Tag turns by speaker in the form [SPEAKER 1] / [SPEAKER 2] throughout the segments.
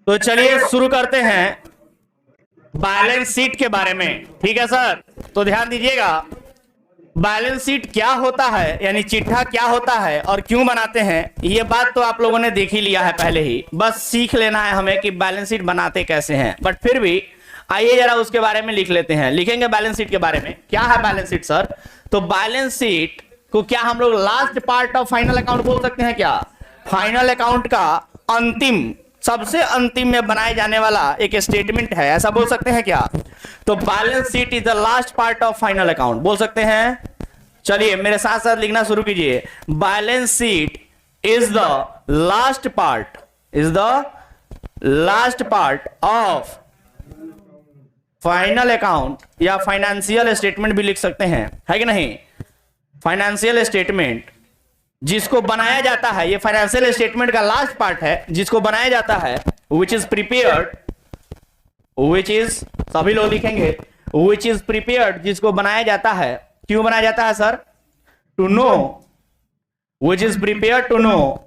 [SPEAKER 1] तो चलिए शुरू करते हैं बैलेंस शीट के बारे में। ठीक है सर, तो ध्यान दीजिएगा, बैलेंस शीट क्या होता है, यानी चिट्ठा क्या होता है और क्यों बनाते हैं, ये बात तो आप लोगों ने देख ही लिया है पहले ही। बस सीख लेना है हमें कि बैलेंस शीट बनाते कैसे हैं। बट फिर भी आइए जरा उसके बारे में लिख लेते हैं। लिखेंगे बैलेंस शीट के बारे में। क्या है बैलेंस शीट सर? तो बैलेंस शीट को क्या हम लोग last part of final account बोल सकते हैं क्या? फाइनल अकाउंट का अंतिम, सबसे अंतिम में बनाए जाने वाला एक स्टेटमेंट है, ऐसा बोल सकते हैं क्या? तो balance sheet is the last part of final account बोल सकते हैं। चलिए मेरे साथ साथ लिखना शुरू कीजिए। Balance sheet is the last part, is the last part of final account, या फाइनेंशियल स्टेटमेंट भी लिख सकते हैं, है कि नहीं? फाइनेंशियल स्टेटमेंट जिसको बनाया जाता है, ये फाइनेंशियल स्टेटमेंट का लास्ट पार्ट है जिसको बनाया जाता है, विच इज प्रिपेयर्ड, विच इज, सभी लोग लिखेंगे विच इज प्रिपेयर्ड, जिसको बनाया जाता है। क्यों बनाया जाता है sir? To know, which is prepared to know,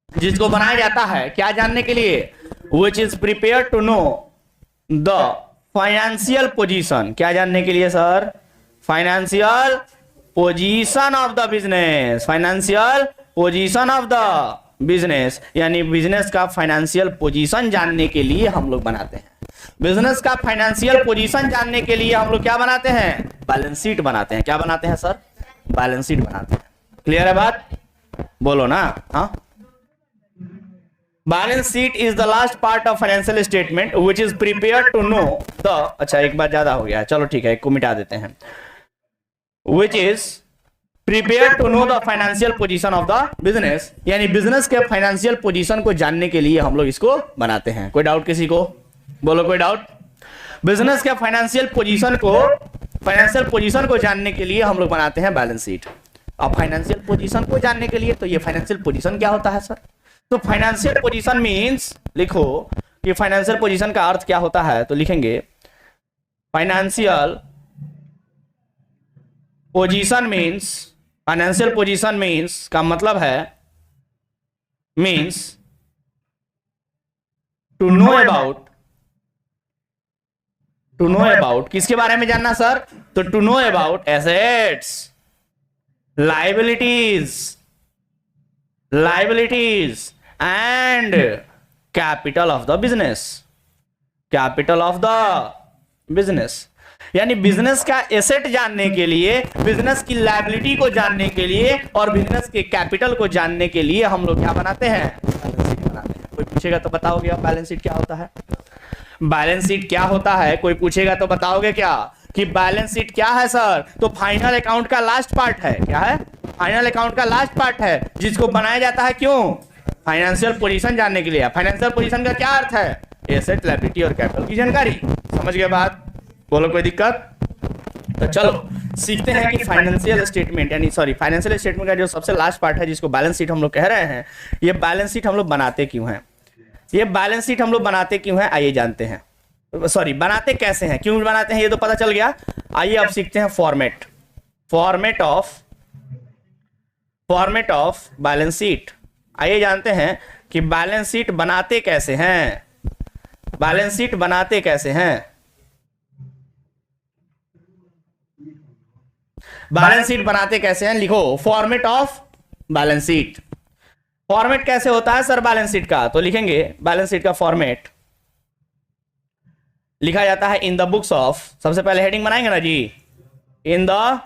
[SPEAKER 1] जिसको बनाया जाता है क्या जानने के लिए? Which is prepared to know the financial position, क्या जानने के लिए sir? Financial position of the business, financial position of the business, यानी बिजनेस का फाइनेंशियल पोजीशन जानने के लिए हम लोग बनाते हैं। बिजनेस का फाइनेंशियल पोजीशन जानने के लिए हम लोग क्या बनाते हैं? बैलेंस शीट बनाते हैं। क्या बनाते हैं सर? बैलेंस शीट बनाते हैं। क्लियर है बात? बोलो ना। हाँ, balance sheet is the last part of financial statement which is prepared to know the, अच्छा एक बार ज्यादा हो गया, चलो ठीक है, एक को मिटा देते हैं। Which is prepared to know the financial position of the business, यानी बिजनेस के फाइनेंशियल पोजीशन को जानने के लिए हम लोग इसको बनाते हैं। कोई डाउट किसी को? बोलो कोई डाउट? बिजनेस के फाइनेंशियल पोजीशन को जानने के लिए हम लोग बनाते हैं बैलेंस शीट। अब फाइनेंशियल पोजीशन को जानने के लिए, तो ये फाइनेंशियल पोजीशन क्या होता है सर? तो फाइनेंशियल पोजीशन मींस, लिखो कि फाइनेंशियल पोजीशन का अर्थ क्या होता है, तो लिखेंगे financial position means, financial position means का मतलब है, means to know about, to know about किसके बारे में जानना सर? तो to know about assets, liabilities, liabilities and capital of the business, capital of the business, यानी बिजनेस का एसेट जानने के लिए, बिजनेस की लायबिलिटी को जानने के लिए और बिजनेस के कैपिटल को जानने के लिए हम लोग क्या बनाते हैं? बैलेंस शीट बनाते हैं। कोई पूछेगा तो बताओगे आप बैलेंस शीट क्या होता है? बैलेंस शीट क्या होता है, कोई पूछेगा तो बताओगे क्या कि बैलेंस शीट क्या है सर? तो फाइनल अकाउंट का लास्ट पार्ट है। क्या है? फाइनल अकाउंट का लास्ट पार्ट है जिसको बनाया जाता है। क्यों? फाइनेंशियल पोजीशन जानने के लिए। फाइनेंशियल पोजीशन का क्या अर्थ है? एसेट, लायबिलिटी और कैपिटल की जानकारी। समझ गए बात? बोलो कोई दिक्कत? तो चलो सीखते हैं कि फाइनेंशियल स्टेटमेंट, यानी सॉरी फाइनेंशियल स्टेटमेंट का जो सबसे लास्ट पार्ट है जिसको बैलेंस शीट हम लोग कह रहे हैं, ये बैलेंस शीट हम लोग बनाते क्यों हैं? ये बैलेंस शीट हम लोग बनाते क्यों हैं, आइए जानते हैं। सॉरी, बनाते कैसे हैं, क्यों बनाते हैं, ये तो पता चल गया। आइए अब सीखते हैं format, format of balance sheet. आइए जानते हैं कि बैलेंस शीट बनाते कैसे हैं, बैलेंस शीट बनाते कैसे हैं। बैलेंस शीट बनाते कैसे हैं, लिखो format of balance sheet. Format कैसे होता है सर बैलेंस शीट का? तो लिखेंगे बैलेंस शीट का फॉर्मेट लिखा जाता है इन द बुक्स ऑफ, सबसे पहले हेडिंग बनाएंगे ना जी, इन द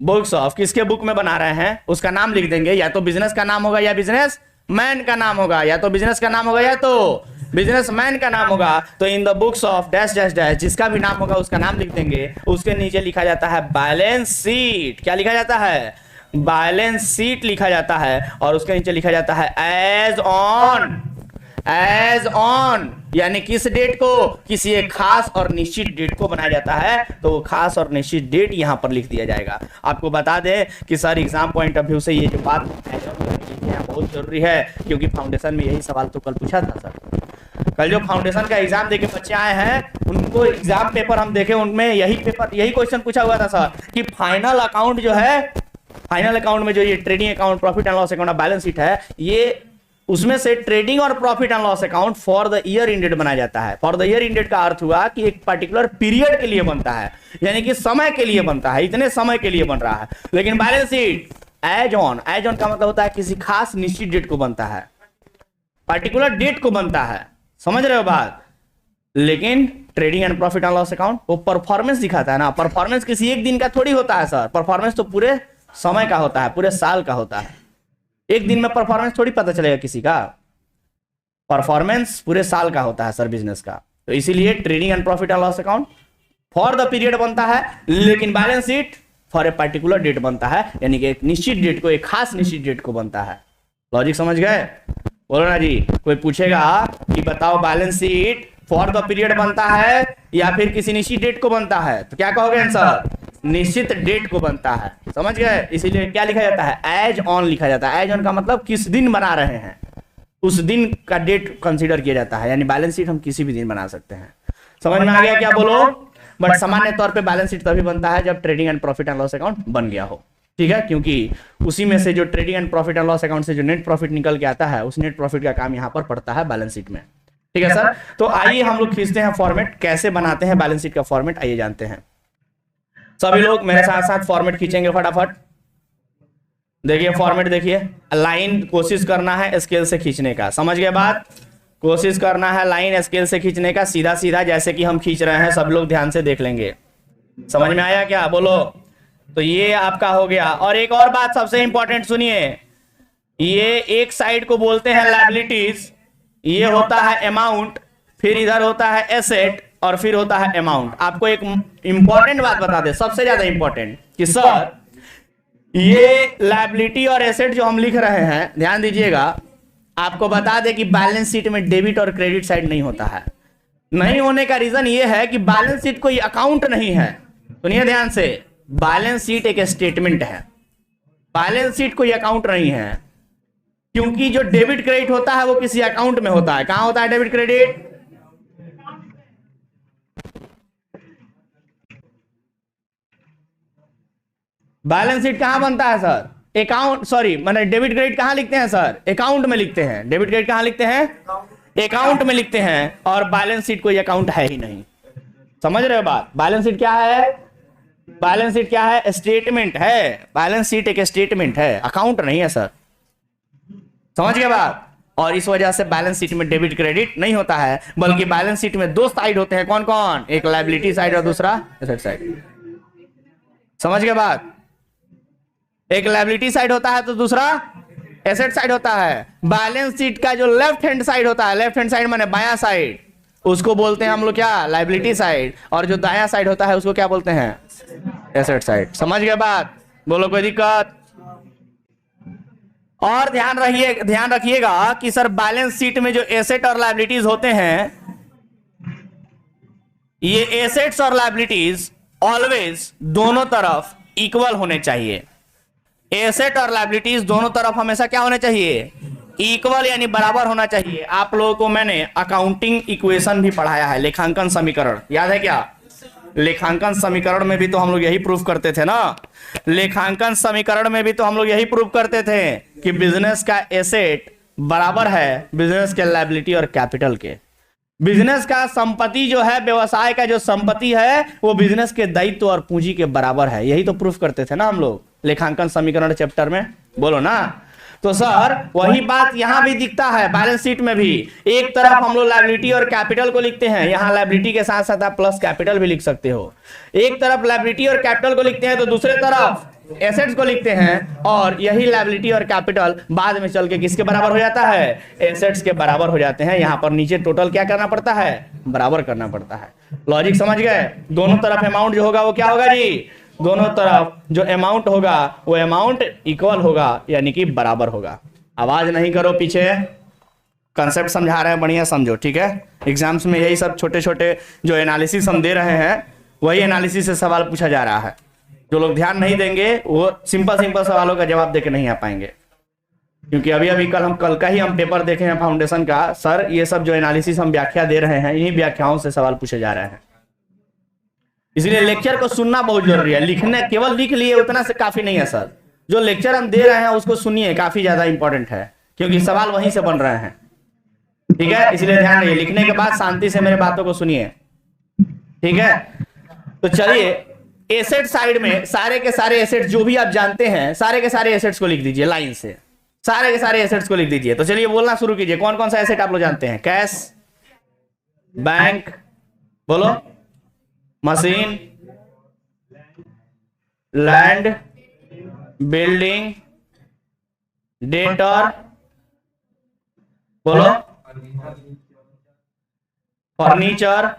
[SPEAKER 1] बुक्स ऑफ। किसके बुक में बना रहे हैं उसका नाम लिख देंगे, या तो बिजनेस का नाम होगा या बिजनेस मैन का नाम होगा, या तो बिजनेस का नाम होगा या तो बिजनेसमैन का नाम होगा। तो in the books of dash dash dash, जिसका भी नाम होगा उसका नाम लिख देंगे। उसके नीचे लिखा जाता है बैलेंस शीट। क्या लिखा जाता है? बैलेंस शीट लिखा जाता है। और उसके नीचे लिखा जाता है एज ऑन, एज ऑन, यानी किस डेट को? किसी एक खास और निश्चित डेट को बनाया जाता है, तो वो खास और निश्चित डेट यहां पर लिख दिया जाएगा। आपको बता दें कि sir exam point of view से ये जो बात बहुत जरूरी है, क्योंकि फाउंडेशन में यही सवाल तो कल पूछा था सर। कल जो फाउंडेशन का एग्जाम देके बच्चे आए हैं, उनको एग्जाम पेपर हम देखे, उनमें यही क्वेश्चन पूछा हुआ था सर कि फाइनल अकाउंट जो है, फाइनल अकाउंट में जो ये trading account, profit and loss account, balance sheet है, ये उसमें से ट्रेडिंग और profit and loss account for the year ended बनाया जाता है। फॉर द ईयर इंडेड का अर्थ हुआ कि एक पर्टिकुलर पीरियड के लिए बनता है, यानी कि समय के लिए बनता है, इतने समय के लिए बन रहा है। लेकिन बैलेंस शीट एज ऑन का मतलब होता है किसी खास निश्चित डेट को बनता है, पर्टिकुलर डेट को बनता है, समझ रहे हो बात। लेकिन trading and profit and loss account वो परफॉर्मेंस दिखाता है ना। परफॉर्मेंस किसी एक दिन का थोड़ी होता है सर, परफॉर्मेंस तो पूरे समय का होता है, पूरे साल का होता है। एक दिन में परफॉर्मेंस थोड़ी पता चलेगा किसी का, परफॉर्मेंस पूरे साल का होता है सर बिजनेस का। तो इसीलिए trading and profit and loss account for the period बनता है, लेकिन balance sheet for a particular date बनता है, यानी कि एक निश्चित डेट को, एक खास निश्चित डेट को बनता है। लॉजिक समझ गए? बोलो ना जी। कोई पूछेगा कि बताओ balance sheet for the period बनता है या फिर किसी निश्चित डेट को बनता है, तो क्या कहोगे आंसर? निश्चित डेट को बनता है, समझ गए। इसीलिए क्या लिखा जाता है? एज ऑन लिखा जाता है। एज ऑन का मतलब किस दिन बना रहे हैं, उस दिन का डेट कंसीडर किया जाता है, यानी बैलेंस शीट हम किसी भी दिन बना सकते हैं। समझ में आ गया क्या? बोलो। बट सामान्य तौर पे बैलेंस शीट तभी बनता है जब trading and profit and loss account बन गया हो, ठीक है। क्योंकि उसी में से जो trading and profit and loss account से जो नेट प्रॉफिट निकल के आता है, उस नेट प्रॉफिट का काम यहाँ पर पड़ता है बैलेंस शीट में, ठीक है सर। तो आइए हम लोग खींचते हैं फॉर्मेट, कैसे बनाते हैं बैलेंस शीट का फॉर्मेट, आइए जानते हैं। सभी लोग मेरे साथ साथ फॉर्मेट खींचेंगे फटाफट। देखिए फॉर्मेट, देखिए लाइन कोशिश करना है स्केल से खींचने का, समझ गए बात। कोशिश करना है लाइन स्केल से खींचने का, सीधा सीधा जैसे कि हम खींच रहे हैं, सब लोग ध्यान से देख लेंगे। समझ में आया क्या? बोलो। तो ये आपका हो गया। और एक और बात सबसे इंपॉर्टेंट सुनिए, ये एक साइड को बोलते हैं लायबिलिटीज, ये होता है अमाउंट, फिर इधर होता है एसेट, और फिर होता है अमाउंट। आपको एक इंपॉर्टेंट बात बता दे, सबसे ज्यादा इंपॉर्टेंट, कि सर ये लायबिलिटी और एसेट जो हम लिख रहे हैं, ध्यान दीजिएगा, आपको बता दे कि बैलेंस शीट में डेबिट और क्रेडिट साइड नहीं होता है। नहीं होने का रीजन ये है कि बैलेंस शीट कोई अकाउंट नहीं है। सुनिए ध्यान से, बैलेंस शीट एक स्टेटमेंट है, बैलेंस शीट कोई अकाउंट नहीं है। क्योंकि जो डेबिट क्रेडिट होता है वो किसी अकाउंट में होता है। कहां होता है डेबिट क्रेडिट? बैलेंस शीट कहां बनता है सर? अकाउंट, सॉरी मैंने डेबिट क्रेडिट कहां लिखते हैं सर? अकाउंट में लिखते हैं। डेबिट क्रेडिट कहां लिखते हैं? अकाउंट में लिखते हैं। और बैलेंस शीट कोई अकाउंट है ही नहीं, समझ रहे हो बात। बैलेंस शीट क्या है? बैलेंस शीट क्या है? स्टेटमेंट है। बैलेंस शीट एक स्टेटमेंट है, अकाउंट नहीं है सर, समझ गए बात। और इस वजह से बैलेंस शीट में डेबिट क्रेडिट नहीं होता है, बल्कि बैलेंस शीट में दो साइड होते हैं। कौन कौन? एक लायबिलिटी साइड और दूसरा एसेट साइड, समझ गए बात। एक लायबिलिटी साइड होता है तो दूसरा एसेट साइड होता है। बैलेंस शीट का जो लेफ्ट हैंड साइड होता है, लेफ्ट हैंड साइड माने बायां साइड, उसको बोलते हैं हम लोग क्या? Liability side. और जो दायां साइड होता है उसको क्या बोलते हैं? Asset side. समझ गए बात? बोलो कोई दिक्कत? और ध्यान रखिएगा कि सर बैलेंस शीट में जो एसेट और लायबिलिटीज होते हैं, ये एसेट्स और लायबिलिटीज ऑलवेज दोनों तरफ इक्वल होने चाहिए। एसेट और लायबिलिटीज दोनों तरफ हमेशा क्या होने चाहिए? इक्वल, यानी बराबर होना चाहिए। आप लोगों को मैंने अकाउंटिंग इक्वेशन भी पढ़ाया है, लेखांकन समीकरण, याद है क्या? लेखांकन समीकरण में भी तो हम लोग यही प्रूफ करते थे ना। लेखांकन समीकरण में भी तो हम लोग यही प्रूफ करते थे कि बिजनेस का एसेट बराबर है बिजनेस के लायबिलिटी और कैपिटल के। बिजनेस का संपत्ति जो है, व्यवसाय का जो संपत्ति है, वो बिजनेस के दायित्व और पूंजी के बराबर है। यही तो प्रूफ करते थे ना हम लोग लेखांकन समीकरण चैप्टर में, बोलो ना। तो सर वही बात यहां भी दिखता है बैलेंस शीट में भी। एक तरफ हम लोग लायबिलिटी और कैपिटल को लिखते हैं, यहां लायबिलिटी के साथ साथ आप प्लस कैपिटल भी लिख सकते हो। एक तरफ लायबिलिटी और कैपिटल को लिखते हैं तो दूसरे तरफ एसेट्स को लिखते हैं, और यही लायबिलिटी और कैपिटल बाद में चल के किसके बराबर हो जाता है? एसेट्स के बराबर हो जाते हैं। यहां पर नीचे टोटल क्या करना पड़ता है? बराबर करना पड़ता है। लॉजिक समझ गए? दोनों तरफ अमाउंट जो होगा वो क्या होगा जी? दोनों तरफ जो अमाउंट होगा वो अमाउंट इक्वल होगा, यानी कि बराबर होगा। आवाज नहीं करो पीछे, कंसेप्ट समझा रहे हैं, बढ़िया समझो, ठीक है। एग्जाम्स में यही सब छोटे छोटे जो एनालिसिस हम दे रहे हैं, वही एनालिसिस से सवाल पूछा जा रहा है। जो लोग ध्यान नहीं देंगे वो सिंपल सिंपल सवालों का जवाब देके नहीं आ पाएंगे। क्योंकि अभी कल का ही हम पेपर देखे हैं फाउंडेशन का, सर ये सब जो एनालिसिस हम व्याख्या दे रहे हैं, इन्हीं व्याख्याओं से सवाल पूछे जा रहे हैं। इसलिए लेक्चर को सुनना बहुत जरूरी है। लिखने केवल लिख लिए उतना से काफी नहीं है सर। जो लेक्चर हम दे रहे हैं उसको सुनिए, काफी ज्यादा इंपॉर्टेंट है, क्योंकि सवाल वहीं से बन रहे हैं। ठीक है, इसलिए ध्यान रखिए, लिखने के बाद शांति से मेरे बातों को सुनिए। ठीक है, तो चलिए एसेट साइड में सारे के सारे एसेट जो भी आप जानते हैं, सारे के सारे एसेट्स को लिख दीजिए लाइन से, सारे के सारे एसेट्स को लिख दीजिए। तो चलिए बोलना शुरू कीजिए, कौन कौन सा एसेट आप लोग जानते हैं? कैश, बैंक, बोलो, मशीन, लैंड, बिल्डिंग, डेटर, बोलो, फर्नीचर,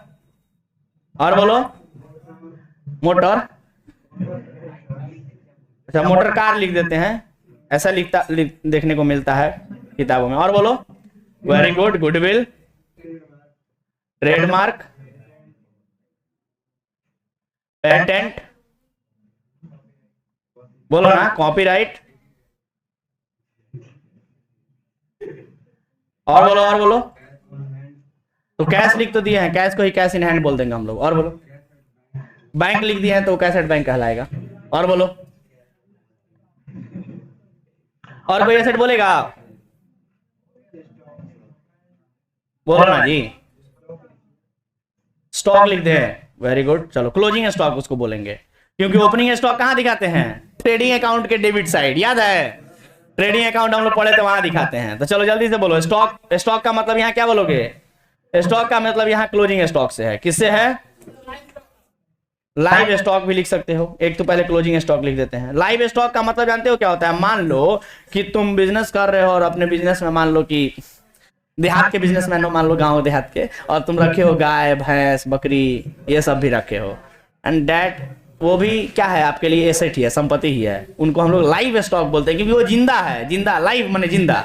[SPEAKER 1] और बोलो मोटर। अच्छा, मोटर कार लिख देते हैं, ऐसा देखने को मिलता है किताबों में। और बोलो, very good, goodwill, trademark, patent, बोलो ना, कॉपीराइट, और बोलो, और बोलो। तो कैश लिख तो दिए हैं, कैश को ही कैश इन हैंड बोल देंगे हम लोग। और बोलो, बैंक लिख दिए हैं तो कैश एट बैंक कहलाएगा। और बोलो, और कोई एसेट बोलेगा? बोलो ना जी, स्टॉक लिख दे, वेरी गुड। चलो, क्लोजिंग स्टॉक उसको बोलेंगे, क्योंकि ओपनिंग स्टॉक कहां दिखाते हैं? ट्रेडिंग अकाउंट के डेबिट साइड, याद है? ट्रेडिंग अकाउंट हम लोग पढ़े तो वहां दिखाते हैं। तो चलो जल्दी से बोलो, स्टॉक, स्टॉक का मतलब यहां क्या बोलोगे? स्टॉक का मतलब यहां क्लोजिंग स्टॉक से है। किससे है? लाइव स्टॉक भी लिख सकते हो, एक तो पहले क्लोजिंग स्टॉक लिख देते हैं। लाइव स्टॉक का मतलब जानते हो क्या होता है? मान लो कि तुम बिजनेस कर रहे हो और अपने बिजनेस में मान लो कि देहात के बिजनेसमैन हो, मान लो गांव देहात के, और तुम रखे हो गाय, भैंस, बकरी, ये सब भी रखे हो, एंड दैट वो भी क्या है आपके लिए? एसेट ही है, संपत्ति ही है। उनको हम लोग लाइव स्टॉक बोलते हैं, क्योंकि वो जिंदा है। जिंदा, लाइव माने जिंदा,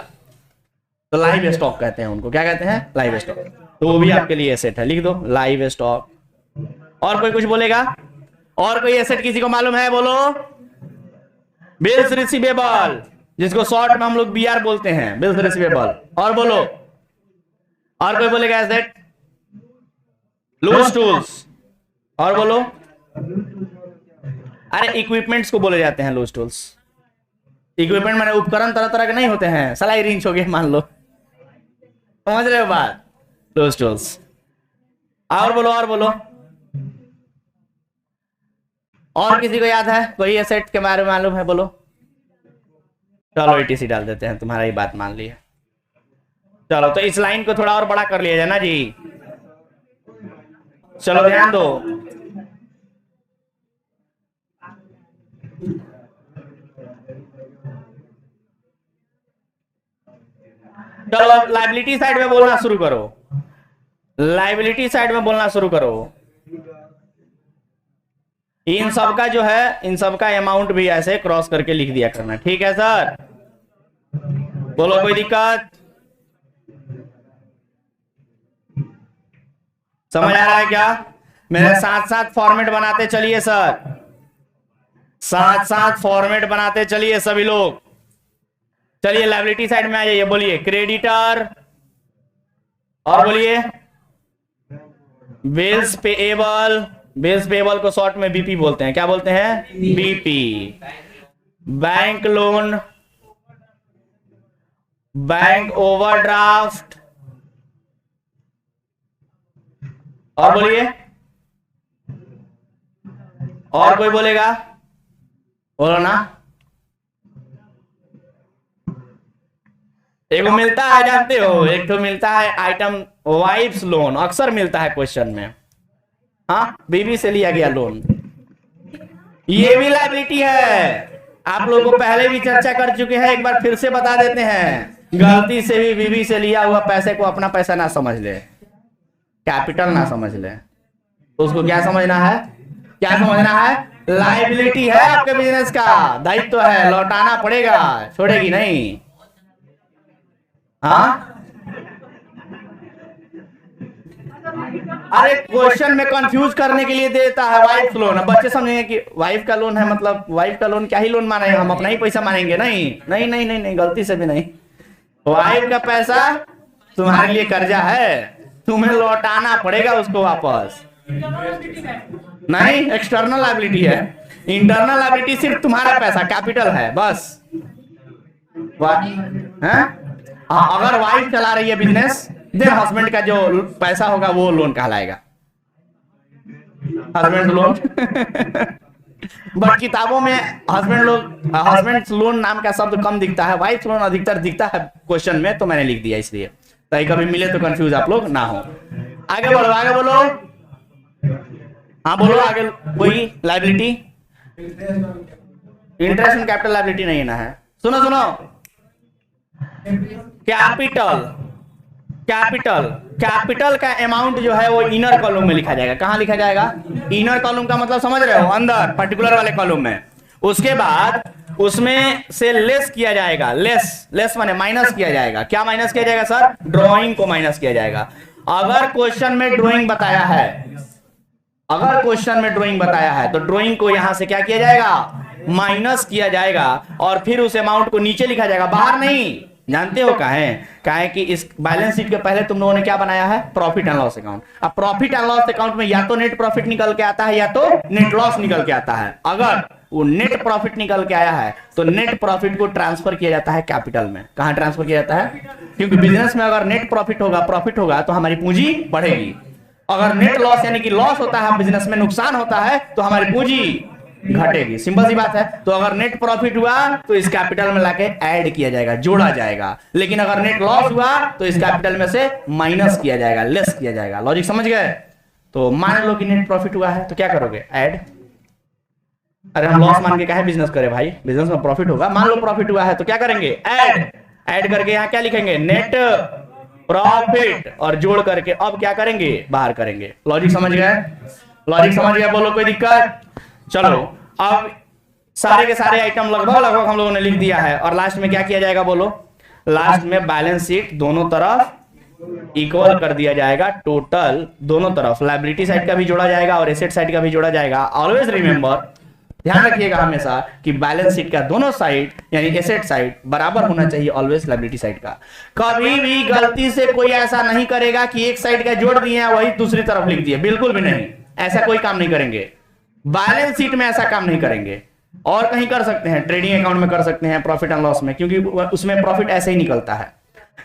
[SPEAKER 1] तो लाइव स्टॉक कहते हैं उनको। क्या कहते हैं? Live stock. तो वो भी आपके लिए एसेट है, लिख दो लाइव स्टॉक। और कोई कुछ बोलेगा? और कोई एसेट किसी को मालूम है? बोलो, बिल्स रिसीवेबल, जिसको शॉर्ट में हम लोग बीआर बोलते हैं, बिल्स रिसीवेबल। और बोलो, और कोई बोलेगा एसेट? Loose tools. और बोलो, अरे इक्विपमेंट्स को बोले जाते हैं लूज टूल्स। इक्विपमेंट माने उपकरण तरह तरह के नहीं होते हैं, सलाई रिंच हो गए मान लो, समझ रहे हो बात? Loose tools. और बोलो, और बोलो, और किसी को याद है? कोई एसेट के बारे में मालूम है? बोलो। चलो ETC डाल देते हैं, तुम्हारा ही बात मान ली है। चलो, तो इस लाइन को थोड़ा और बड़ा कर लिया जाए ना जी। चलो ध्यान दो, चलो लाइबिलिटी साइड में बोलना शुरू करो, लाइबिलिटी साइड में बोलना शुरू करो। इन सब का जो है, इन सब का अमाउंट भी ऐसे क्रॉस करके लिख दिया करना, ठीक है सर? बोलो, कोई दिक्कत? समझ आ रहा है क्या? मेरे साथ साथ फॉर्मेट बनाते चलिए सर, साथ साथ फॉर्मेट बनाते चलिए सभी लोग। चलिए लायबिलिटी साइड में आ जाइए, बोलिए क्रेडिटर, और बोलिए बिल्स पेएबल। बिल्स पेएबल को शॉर्ट में बीपी बोलते हैं। क्या बोलते हैं? BP. Bank loan, bank overdraft, और बोलिए, और कोई बोलेगा? बोलो ना। एक मिलता है, जानते हो, एक तो मिलता है आइटम वाइफ्स लोन, अक्सर मिलता है क्वेश्चन में। हाँ, बीवी से लिया गया लोन, ये भी लायबिलिटी है। आप लोगों को पहले भी चर्चा कर चुके हैं, एक बार फिर से बता देते हैं। गलती से भी बीवी से लिया हुआ पैसे को अपना पैसा ना समझ ले, कैपिटल ना समझ ले, तो उसको क्या समझना है? क्या समझना है? लायबिलिटी है, आपके बिजनेस का दायित्व है, लौटाना पड़ेगा, छोड़ेगी नहीं। हाँ, अरे क्वेश्चन में कंफ्यूज करने के लिए देता है वाइफ लोन। अब बच्चे समझेंगे कि वाइफ का लोन है, मतलब वाइफ का लोन क्या ही लोन मानेंगे हम? अपना ही पैसा मानेंगे? नहीं नहीं नहीं नहीं नहीं, गलती से भी नहीं। वाइफ का पैसा तुम्हारे लिए कर्जा है, तुम्हें लौटाना पड़ेगा उसको वापस। नहीं, एक्सटर्नल लायबिलिटी है। इंटरनल लायबिलिटी सिर्फ तुम्हारा पैसा, कैपिटल है बस। अगर वाइफ चला रही है बिजनेस, देन हस्बैंड का जो पैसा होगा वो लोन कहलाएगा, हस्बैंड लोन। बट किताबों में हस्बैंड लोन नाम का शब्द कम दिखता है, वाइफ लोन अधिकतर दिखता है क्वेश्चन में, तो मैंने लिख दिया इसलिए, ताकि कभी मिले तो कंफ्यूज आप लोग ना हो। आगे बढ़ो, आगे बोलो, हाँ बोलो आगे। कोई liability, interest and capital liability नहीं ना है। सुनो सुनो, कैपिटल कैपिटल कैपिटल का अमाउंट जो है वो इनर कॉलम में लिखा जाएगा। कहां लिखा जाएगा? इनर कॉलम का मतलब समझ रहे हो, अंदर पर्टिकुलर वाले कॉलम में। उसके बाद उसमें से लेस किया जाएगा, लेस माने माइनस किया जाएगा। क्या माइनस किया जाएगा सर? ड्राइंग को माइनस किया जाएगा। अगर क्वेश्चन में ड्राइंग बताया है, अगर क्वेश्चन में ड्राइंग बताया है तो ड्राइंग को यहां से क्या किया जाएगा? माइनस किया जाएगा, और फिर उस अमाउंट को नीचे लिखा जाएगा, बाहर नहीं। जानते हो काहे कि इस बैलेंस शीट के पहले तुम लोगों ने क्या बनाया है? Profit and loss account. अब प्रॉफिट एंड लॉस अकाउंट में या तो नेट प्रॉफिट निकल के आता है या तो नेट लॉस निकल के आता है। अगर वो नेट प्रॉफिट निकल के आया है तो नेट प्रॉफिट को ट्रांसफर किया जाता है कैपिटल में। कहां ट्रांसफर किया जाता है? क्योंकि बिजनेस में अगर नेट प्रॉफिट होगा तो हमारी पूंजी बढ़ेगी। अगर नेट लॉस यानी कि लॉस होता है, बिजनेस में नुकसान होता है, तो हमारी पूंजी घटेगी। सिंपल सी बात है। तो अगर नेट प्रॉफिट हुआ तो इस कैपिटल में लाके ऐड किया जाएगा, जोड़ा जाएगा। लेकिन अगर नेट लॉस हुआ तो इस कैपिटल में से माइनस किया जाएगा, लेस किया जाएगा। लॉजिक समझ गए? तो मान लो कि नेट प्रॉफिट हुआ है तो क्या करोगे? ऐड। अरे हम लॉस मान के क्या है बिजनेस करे भाई? बिजनेस में प्रॉफिट होगा। मान लो प्रॉफिट हुआ है तो क्या करेंगे? ऐड। ऐड करके यहां क्या लिखेंगे? नेट प्रॉफिट, और जोड़ करके अब क्या करेंगे? बाहर करेंगे। लॉजिक समझ गए? लॉजिक समझ गया? बोलो कोई दिक्कत? चलो, अब सारे के सारे आइटम लगभग हम लोगों ने लिख दिया है, और लास्ट में क्या किया जाएगा? बोलो, लास्ट में बैलेंस शीट दोनों तरफ इक्वल कर दिया जाएगा। टोटल दोनों तरफ लायबिलिटी साइड का भी जोड़ा जाएगा और एसेट साइड का भी जोड़ा जाएगा। ऑलवेज रिमेंबर, ध्यान रखिएगा हमेशा कि बैलेंस शीट का दोनों साइड यानी एसेट साइड बराबर होना चाहिए, ऑलवेज लायबिलिटी साइड का। कभी भी गलती से कोई ऐसा नहीं करेगा कि एक साइड का जोड़ दिए वही दूसरी तरफ लिख दिए, बिल्कुल भी नहीं। ऐसा कोई काम नहीं करेंगे। बैलेंस शीट में ऐसा काम नहीं करेंगे। और कहीं कर सकते हैं, ट्रेडिंग अकाउंट में कर सकते हैं, प्रॉफिट एंड लॉस में, क्योंकि उसमें प्रॉफिट ऐसे ही निकलता है।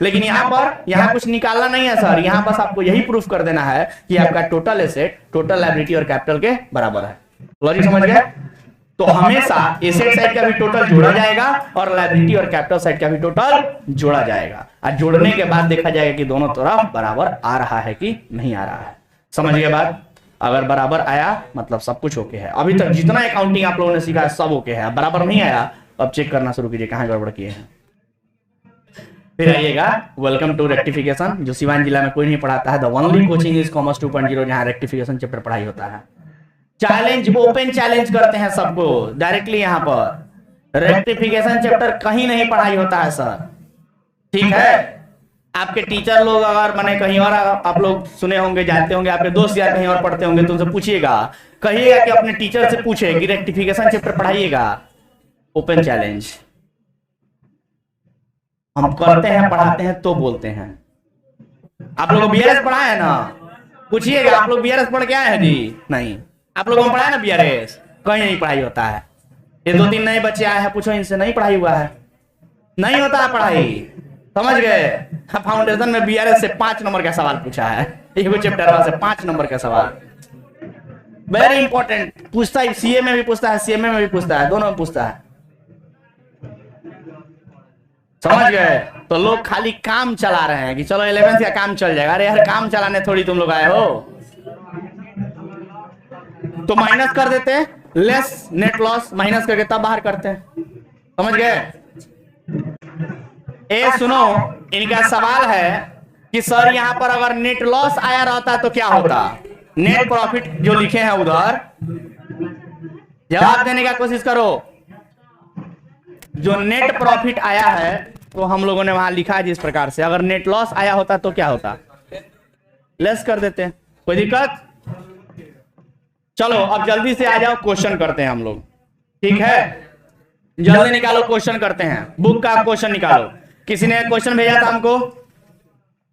[SPEAKER 1] लेकिन यहाँ कुछ निकालना नहीं है सर, यहाँ बस आपको यही प्रूफ कर देना है कि आपका टोटल एसेट टोटल लायबिलिटी और कैपिटल के बराबर है। लॉजिक समझ गए? तो हमेशा एसेट साइड का भी टोटल जोड़ा जाएगा और लायबिलिटी और कैपिटल साइड का भी टोटल जोड़ा जाएगा, और जोड़ने के बाद देखा जाएगा कि दोनों तरफ बराबर आ रहा है कि नहीं आ रहा है। समझ गए बात? अगर बराबर आया मतलब सब कुछ ओके है। अभी तक जितना अकाउंटिंग आप लोगों ने सीखा है सब ओके है। बराबर नहीं आया, अब चेक करना शुरू कीजिए कहां गड़बड़ किए हैं। फिर आइएगा वेलकम टू रेक्टिफिकेशन, जो सिवान जिला में कोई नहीं पढ़ाता है। The only coaching is commerce 2.0, जहां रेक्टिफिकेशन चैप्टर पढ़ाई होता है। चैलेंज, ओपन चैलेंज करते हैं सबको डायरेक्टली। यहां पर रेक्टिफिकेशन चैप्टर कहीं नहीं पढ़ाई होता है सर, ठीक है? आपके टीचर लोग अगर माने कहीं और आप लोग सुने होंगे, जानते होंगे, आपके दोस्त या कहीं और पढ़ते होंगे, तो उनसे पूछिएगा, कहिएगा कि अपने टीचर से पूछे कि रेक्टिफिकेशन चैप्टर पढ़ाइएगा। ओपन चैलेंज हम करते हैं, पढ़ाते हैं तो बोलते हैं। आप लोग बीआरएस पढ़ा है ना? पूछिएगा, आप लोग बीआरएस पढ़ के आए हैं जी? नहीं। आप लोगों ने पढ़ा है ना बीआरएस? कहीं नहीं पढ़ाई होता है। ये 2-3 नए बच्चे आए हैं, पूछो इनसे, नहीं पढ़ाई हुआ है, नहीं होता है पढ़ाई। समझ गए? फाउंडेशन में बीआरएस से 5 नंबर का सवाल पूछा है, एक चैप्टर से 5 नंबर का सवाल, वेरी इंपॉर्टेंट। पूछता है, सीए में भी पूछता है, सीएमए में भी पूछता है, दोनों में पूछता है। समझ गए? तो लोग खाली काम चला रहे हैं कि चलो 11th का काम चल जाएगा। अरे यार, काम चलाने थोड़ी तुम लोग आए हो। तो माइनस कर देते हैं, लेस नेट लॉस माइनस करके तब बाहर करते हैं। समझ गए? ए सुनो, इनका सवाल है कि सर यहां पर अगर नेट लॉस आया रहता तो क्या होता? नेट प्रॉफिट जो लिखे हैं उधर जवाब देने का कोशिश करो। जो नेट प्रॉफिट आया है तो हम लोगों ने वहां लिखा है जिस प्रकार से, अगर नेट लॉस आया होता तो क्या होता? लेस कर देते हैं। कोई दिक्कत? चलो अब जल्दी से आ जाओ, क्वेश्चन करते हैं हम लोग, ठीक है? जल्दी निकालो, क्वेश्चन करते हैं। बुक का क्वेश्चन निकालो। किसी ने क्वेश्चन भेजा था हमको?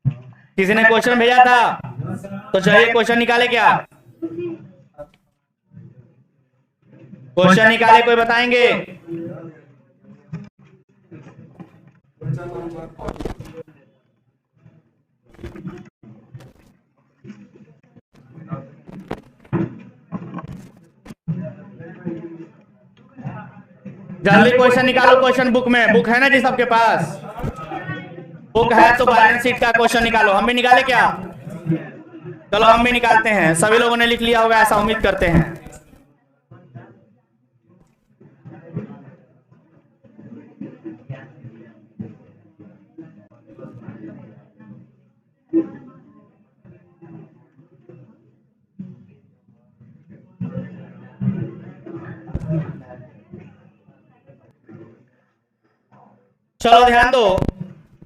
[SPEAKER 1] किसी ने क्वेश्चन भेजा था? तो चलिए क्वेश्चन निकाले। क्या क्वेश्चन निकाले, कोई बताएंगे? जल्दी क्वेश्चन निकालो, क्वेश्चन बुक में, बुक है ना जी सबके पास? बुक है तो बैलेंस शीट का क्वेश्चन निकालो। हम भी निकाले क्या? चलो हम भी निकालते हैं। सभी लोगों ने लिख लिया होगा ऐसा उम्मीद करते हैं। चलो ध्यान दो।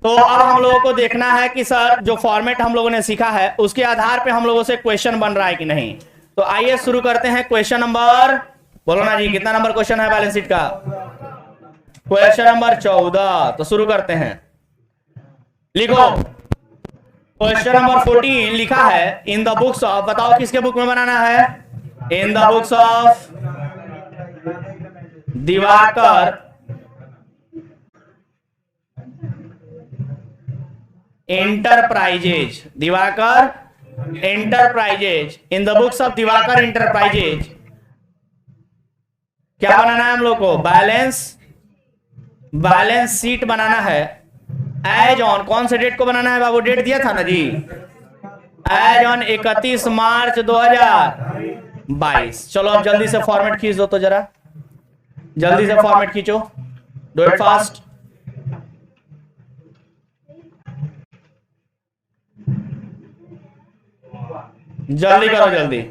[SPEAKER 1] तो अब हम लोगों को देखना है कि सर जो फॉर्मेट हम लोगों ने सीखा है उसके आधार पे हम लोगों से क्वेश्चन बन रहा है कि नहीं। तो आइए शुरू करते हैं। क्वेश्चन नंबर, बोलो ना जी, कितना नंबर क्वेश्चन है बैलेंस शीट का? Question number 14। तो शुरू करते हैं। लिखो क्वेश्चन नंबर 14 लिखा है इन द बुक्स ऑफ, बताओ किसके बुक में बनाना है? In the books of Diwakar enterprises, Diwakar enterprises, in the books of Diwakar enterprises. क्या बनाना है हम लोग को? बैलेंस शीट बनाना है। एज ऑन, कौन से डेट को बनाना है बाबू? डेट दिया था ना जी, एज ऑन 31 मार्च 2022। चलो अब जल्दी से फॉर्मेट खींच दो तो जरा, जल्दी से फॉर्मेट खींचो, डू इट फास्ट। जल्दी करो, जल्दी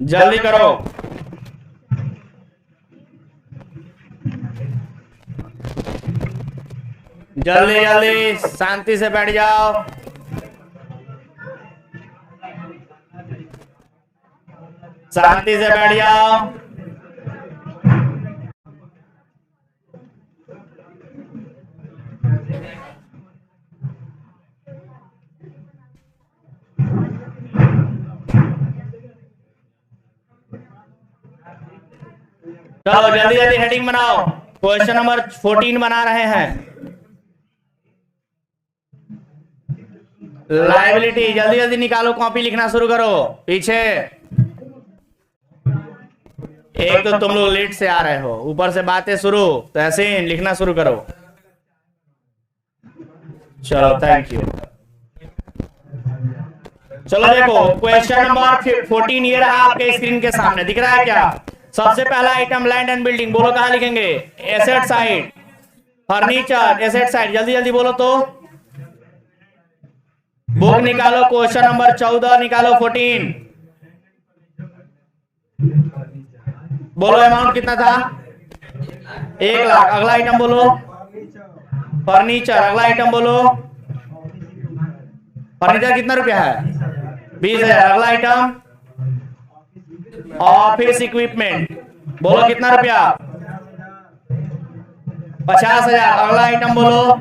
[SPEAKER 1] जल्दी करो। जल्दी जल्दी, शांति से बैठ जाओ। शांति से बैठ जाओ। चलो जल्दी जल्दी हेडिंग बनाओ। क्वेश्चन नंबर 14 बना रहे हैं। लायबिलिटी, जल्दी जल्दी निकालो, कॉपी लिखना शुरू करो। पीछे एक तो तुम लोग लेट से आ रहे हो, ऊपर से बातें शुरू, तो ऐसे ही लिखना शुरू करो। चलो थैंक यू। चलो देखो क्वेश्चन नंबर 14 ये रहा आपके स्क्रीन के सामने, दिख रहा है क्या? सबसे पहला आइटम लैंड एंड बिल्डिंग, बोलो कहां लिखेंगे? Asset side. Furniture, asset side, जल्दी जल्दी बोलो तो। बुक निकालो, क्वेश्चन नंबर 14 निकालो, 14 बोलो। अमाउंट कितना था? 1 लाख। अगला आइटम बोलो। फर्नीचर। अगला आइटम बोलो। फर्नीचर कितना रुपया है? 20,000। अगला आइटम ऑफिस इक्विपमेंट, बोलो कितना रुपया? 50,000। अगला आइटम बोलो।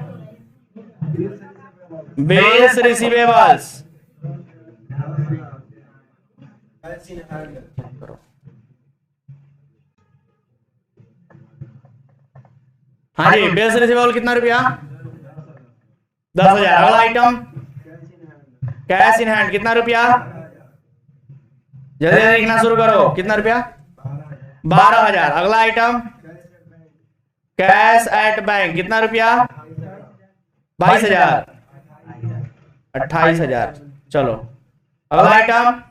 [SPEAKER 1] बिल्स रिसीवेबल्स, हाँ जी, बिल्स रिसीवेबल कितना रुपया? 10,000। अगला आइटम कैश इन हैंड, कितना रुपया? जल्दी लिखना शुरू करो, कितना रुपया? 12,000। अगला आइटम कैश एट बैंक, कितना रुपया? 22,000। 28,000। चलो अगला आइटम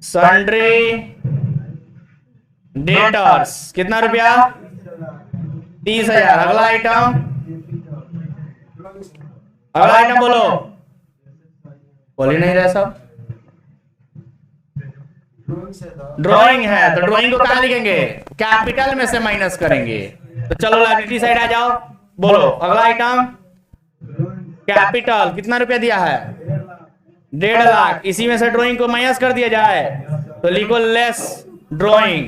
[SPEAKER 1] सन्ड्री डेटर्स, कितना रुपया? 30,000। अगला आइटम, अगला आइटम बोलो, बोल ही नहीं रहे सब। ड्राइंग है तो ड्राइंग को कहां लिखेंगे? कैपिटल में से माइनस करेंगे। तो चलो लायबिलिटी साइड आ जाओ, बोलो अगला आइटम कैपिटल, कितना रुपया दिया है? 1.5 लाख। इसी में से ड्राइंग को माइनस कर दिया जाए तो लिखो लेस ड्राइंग।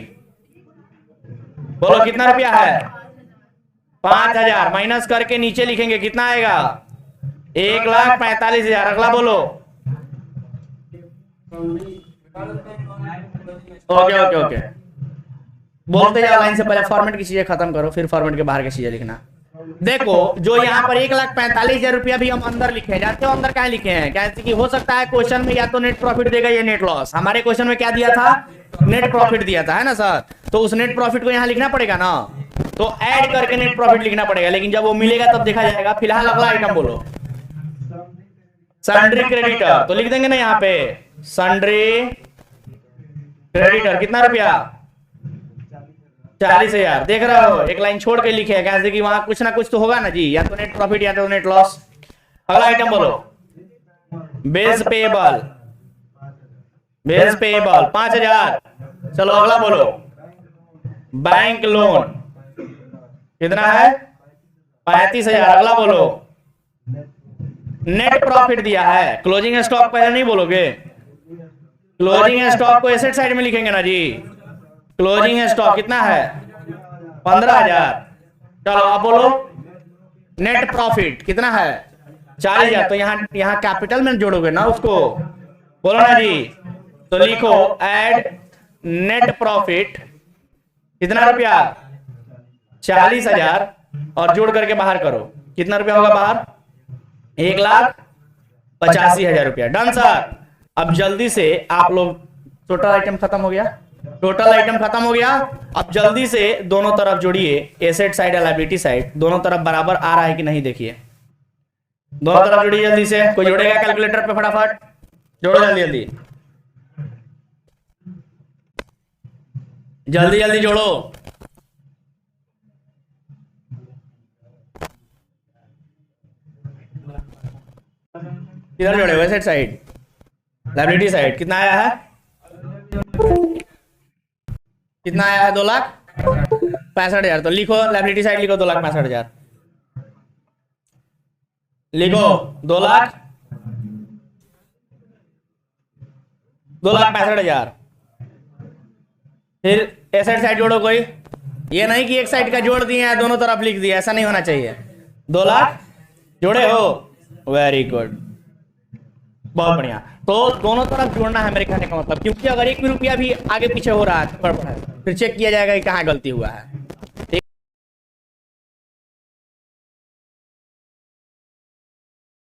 [SPEAKER 1] बोलो कितना रुपया है? 5,000। माइनस करके नीचे लिखेंगे, कितना आएगा? 1,45,000। अगला बोलो। ओके ओके ओके, बोलते जाओ लाइन से, पहले फॉर्मेट की चीजें खत्म करो, फिर फॉर्मेट के बाहर की चीजें लिखना। देखो जो यहाँ पर 1,45,000 रुपया भी हम अंदर लिखे हैं, जानते हो अंदर क्या लिखे हैं? कैसे कि हो सकता है क्वेश्चन में या तो नेट प्रॉफिट देगा या नेट लॉस। हमारे क्वेश्चन में क्या दिया था? नेट प्रॉफिट दिया था, है ना सर? तो उस नेट प्रॉफिट को यहाँ लिखना पड़ेगा ना, तो ऐड करके नेट प्रॉफिट लिखना पड़ेगा, लेकिन जब वो मिलेगा तब देखा जाएगा। फिलहाल अगला आइटम बोलो, सन्ड्री क्रेडिटर। तो लिख देंगे ना यहाँ पे सन्ड्री क्रेडिटर, कितना रुपया? 40,000। देख रहे हो, एक लाइन छोड़ के लिखे है, कैसे कि वहां कुछ ना कुछ तो होगा ना जी, या तो नेट प्रॉफिट या तो नेट लॉस। अगला आइटम बोलो, बिल्स पेएबल। Bills payable 5,000। चलो अगला बोलो, बैंक लोन कितना है? 35,000। अगला बोलो, नेट प्रॉफिट दिया है। क्लोजिंग स्टॉक पहले नहीं बोलोगे? क्लोजिंग स्टॉक को एसेट साइड में लिखेंगे ना जी। क्लोजिंग स्टॉक कितना है? 15,000। चलो अब बोलो, नेट प्रॉफिट कितना है? 40,000। तो यहाँ कैपिटल में जोड़ोगे ना उसको, बोलो ना जी। तो लिखो ऐड नेट प्रॉफिट कितना रुपया? 40,000 और जोड़ करके बाहर करो, कितना रुपया होगा बाहर? 1,85,000 रुपया। Done sir. अब जल्दी से आप लोग, टोटल आइटम खत्म हो गया, टोटल आइटम खत्म हो गया। अब जल्दी से दोनों तरफ जोड़िए, एसेट साइड और लायबिलिटी साइड, दोनों तरफ बराबर आ रहा है कि नहीं देखिए। दोनों तरफ जोड़िए जल्दी से। कोई जोड़ेगा कैलकुलेटर पे? फटाफट जोड़ो जल्दी जल्दी, जल्दी जल्दी जोड़ो। किधर जोड़े? Asset side, liability side. कितना आया है? कितना आया है? 2,65,000। तो लिखो लायबिलिटी साइड, लिखो 2,65,000। लिखो 2,65,000। फिर एसेट साइड जोड़ो। कोई ये नहीं कि एक साइड का जोड़ दिए हैं दोनों तरफ लिख दिया, ऐसा नहीं होना चाहिए। 2 लाख जोड़े हो, वेरी गुड, बहुत बढ़िया। तो दोनों तरफ जोड़ना है मेरे कहने का मतलब, क्योंकि अगर एक भी रुपया भी आगे पीछे हो रहा है फिर चेक किया जाएगा कि कहाँ गलती हुआ है।